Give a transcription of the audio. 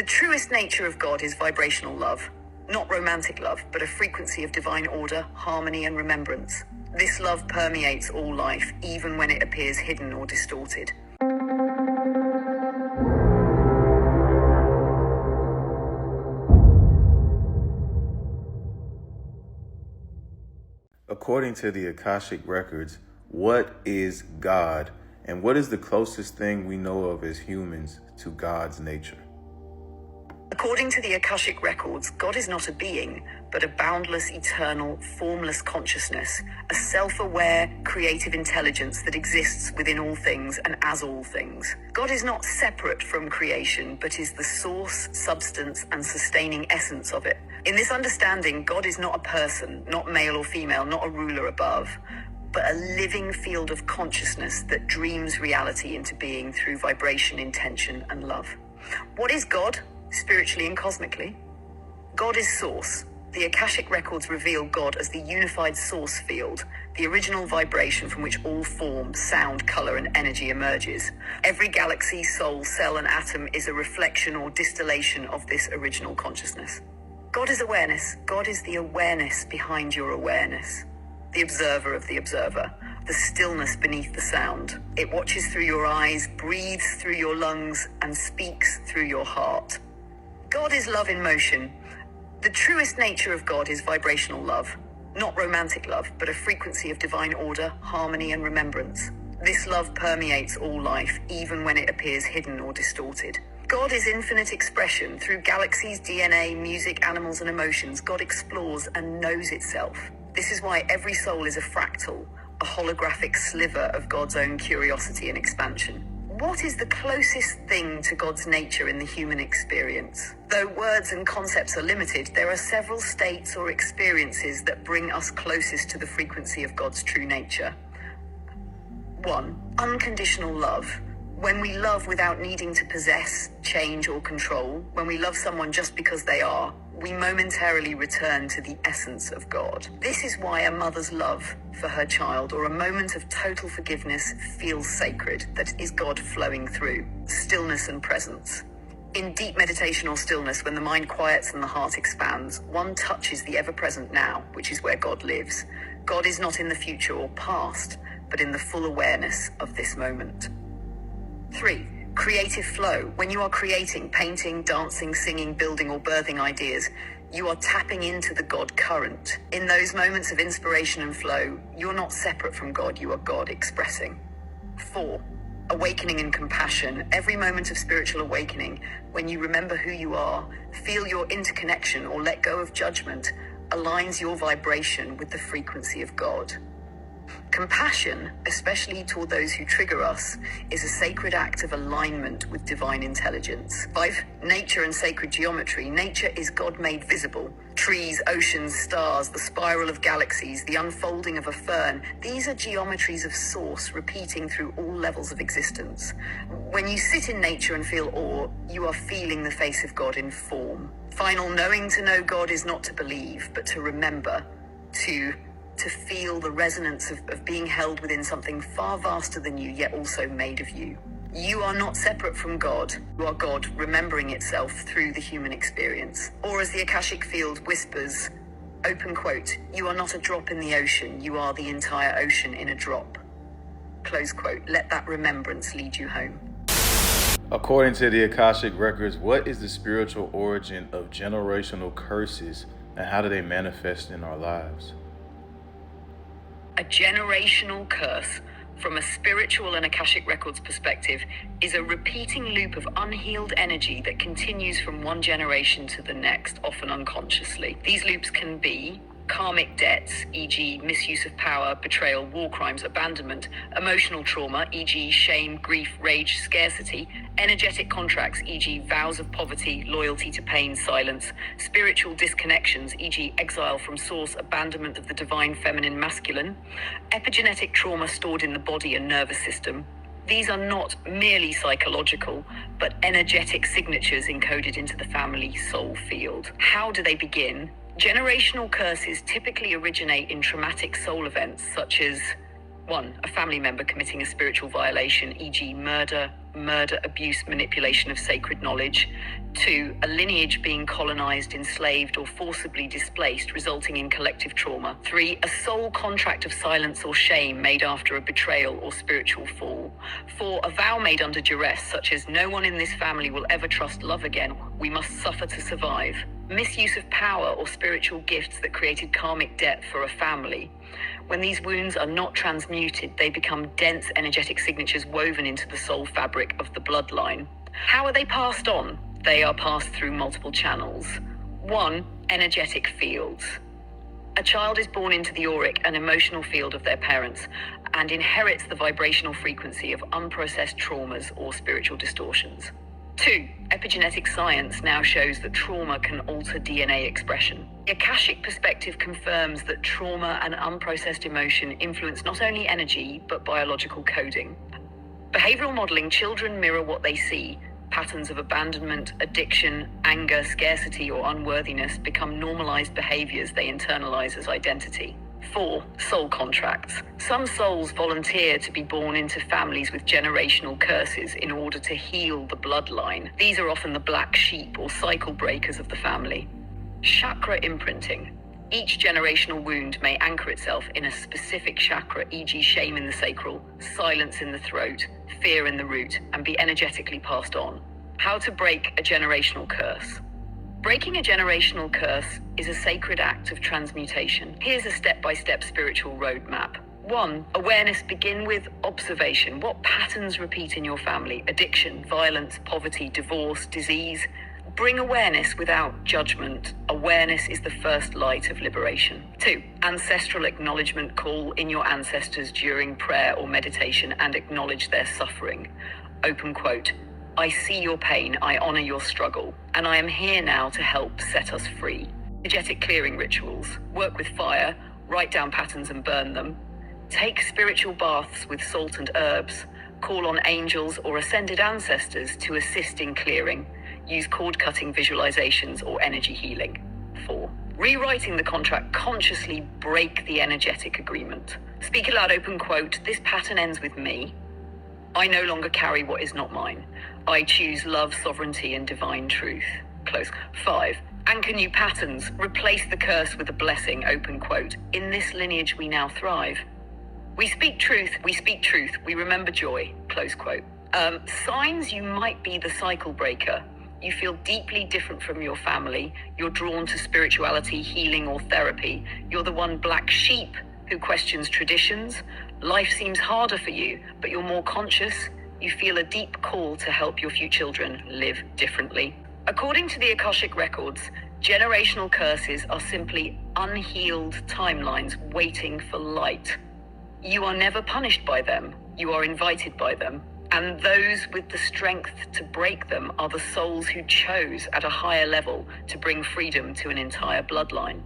truest nature of God is vibrational love, not romantic love, but a frequency of divine order, harmony, and remembrance. This love permeates all life, even when it appears hidden or distorted. According to the Akashic records, what is God, and what is the closest thing we know of as humans to God's nature? According to the Akashic records, God is not a being, but a boundless, eternal, formless consciousness, a self-aware, creative intelligence that exists within all things and as all things. God is not separate from creation, but is the source, substance, and sustaining essence of it. In this understanding, God is not a person, not male or female, not a ruler above, but a living field of consciousness that dreams reality into being through vibration, intention, and love. What is God? Spiritually and cosmically? God is source. The Akashic records reveal God as the unified source field, the original vibration from which all form, sound, color, and energy emerges. Every galaxy, soul, cell, and atom is a reflection or distillation of this original consciousness. God is awareness. God is the awareness behind your awareness, the observer of the observer, the stillness beneath the sound. It watches through your eyes, breathes through your lungs, and speaks through your heart. God is love in motion. The truest nature of God is vibrational love, not romantic love, but a frequency of divine order, harmony, and remembrance. This love permeates all life, even when it appears hidden or distorted. God is infinite expression. Through galaxies, DNA, music, animals, and emotions, God explores and knows itself. This is why every soul is a fractal, a holographic sliver of God's own curiosity and expansion. What is the closest thing to God's nature in the human experience? Though words and concepts are limited, there are several states or experiences that bring us closest to the frequency of God's true nature. 1. Unconditional love. When we love without needing to possess, change, or control, when we love someone just because they are, we momentarily return to the essence of God. This is why a mother's love for her child or a moment of total forgiveness feels sacred, that is God flowing through. Stillness and presence. In deep meditation or stillness, when the mind quiets and the heart expands, one touches the ever-present now, which is where God lives. God is not in the future or past, but in the full awareness of this moment. 3. Creative flow. When you are creating, painting, dancing, singing, building, or birthing ideas, you are tapping into the God current. In those moments of inspiration and flow, you're not separate from God, you are God expressing. 4. Awakening and compassion. Every moment of spiritual awakening, when you remember who you are, feel your interconnection, or let go of judgment, aligns your vibration with the frequency of God. Compassion, especially toward those who trigger us, is a sacred act of alignment with divine intelligence. 5. Nature and sacred geometry. Nature is God made visible. Trees, oceans, stars, the spiral of galaxies, the unfolding of a fern. These are geometries of source repeating through all levels of existence. When you sit in nature and feel awe, you are feeling the face of God in form. Final, knowing to know God is not to believe, but to remember, to feel the resonance of being held within something far vaster than you, yet also made of you. You are not separate from God. You are God remembering itself through the human experience. Or as the Akashic field whispers, open quote, you are not a drop in the ocean, you are the entire ocean in a drop. Close quote. Let that remembrance lead you home. According to the Akashic records, what is the spiritual origin of generational curses, and how do they manifest in our lives? A generational curse, from a spiritual and Akashic records perspective, is a repeating loop of unhealed energy that continues from one generation to the next, often unconsciously. These loops can be karmic debts, e.g. misuse of power, betrayal, war crimes, abandonment, emotional trauma, e.g. shame, grief, rage, scarcity, energetic contracts, e.g. vows of poverty, loyalty to pain, silence, spiritual disconnections, e.g. exile from source, abandonment of the divine feminine masculine, epigenetic trauma stored in the body and nervous system. These are not merely psychological, but energetic signatures encoded into the family soul field. How do they begin? Generational curses typically originate in traumatic soul events such as 1. A family member committing a spiritual violation, e.g. murder, abuse, manipulation of sacred knowledge. 2. A lineage being colonized, enslaved, or forcibly displaced, resulting in collective trauma. 3. A soul contract of silence or shame made after a betrayal or spiritual fall. 4. A vow made under duress, such as no one in this family will ever trust love again. We must suffer to survive. Misuse of power or spiritual gifts that created karmic debt for a family. When these wounds are not transmuted, they become dense energetic signatures woven into the soul fabric of the bloodline. How are they passed on? They are passed through multiple channels. 1. Energetic fields. A child is born into the auric and emotional field of their parents and inherits the vibrational frequency of unprocessed traumas or spiritual distortions. 2. Epigenetic science now shows that trauma can alter DNA expression. The Akashic perspective confirms that trauma and unprocessed emotion influence not only energy, but biological coding. Behavioral modeling: children mirror what they see. Patterns of abandonment, addiction, anger, scarcity, or unworthiness become normalized behaviors they internalize as identity. 4. Soul contracts. Some souls volunteer to be born into families with generational curses in order to heal the bloodline. These are often the black sheep or cycle breakers of the family. Chakra imprinting. Each generational wound may anchor itself in a specific chakra, e.g. shame in the sacral, silence in the throat, fear in the root, and be energetically passed on. How to break a generational curse. Breaking a generational curse is a sacred act of transmutation. Here's a step-by-step spiritual roadmap. 1. Awareness. Begin with observation. What patterns repeat in your family? Addiction, violence, poverty, divorce, disease. Bring awareness without judgment. Awareness is the first light of liberation. 2. Ancestral acknowledgement. Call in your ancestors during prayer or meditation and acknowledge their suffering. Open quote. I see your pain, I honor your struggle, and I am here now to help set us free. Energetic clearing rituals. Work with fire, write down patterns and burn them. Take spiritual baths with salt and herbs. Call on angels or ascended ancestors to assist in clearing. Use cord-cutting visualizations or energy healing. 4. Rewriting the contract. Consciously break the energetic agreement. Speak aloud. Open quote. This pattern ends with me. I no longer carry what is not mine. I choose love, sovereignty, and divine truth. Close. 5. Anchor new patterns. Replace the curse with a blessing. Open quote. In this lineage we now thrive. We speak truth, we remember joy. Close quote. Signs you might be the cycle breaker. You feel deeply different from your family. You're drawn to spirituality, healing, or therapy. You're the one black sheep who questions traditions. Life seems harder for you, but you're more conscious. You feel a deep call to help your few children live differently. According to the Akashic records, generational curses are simply unhealed timelines waiting for light. You are never punished by them. You are invited by them. And those with the strength to break them are the souls who chose at a higher level to bring freedom to an entire bloodline.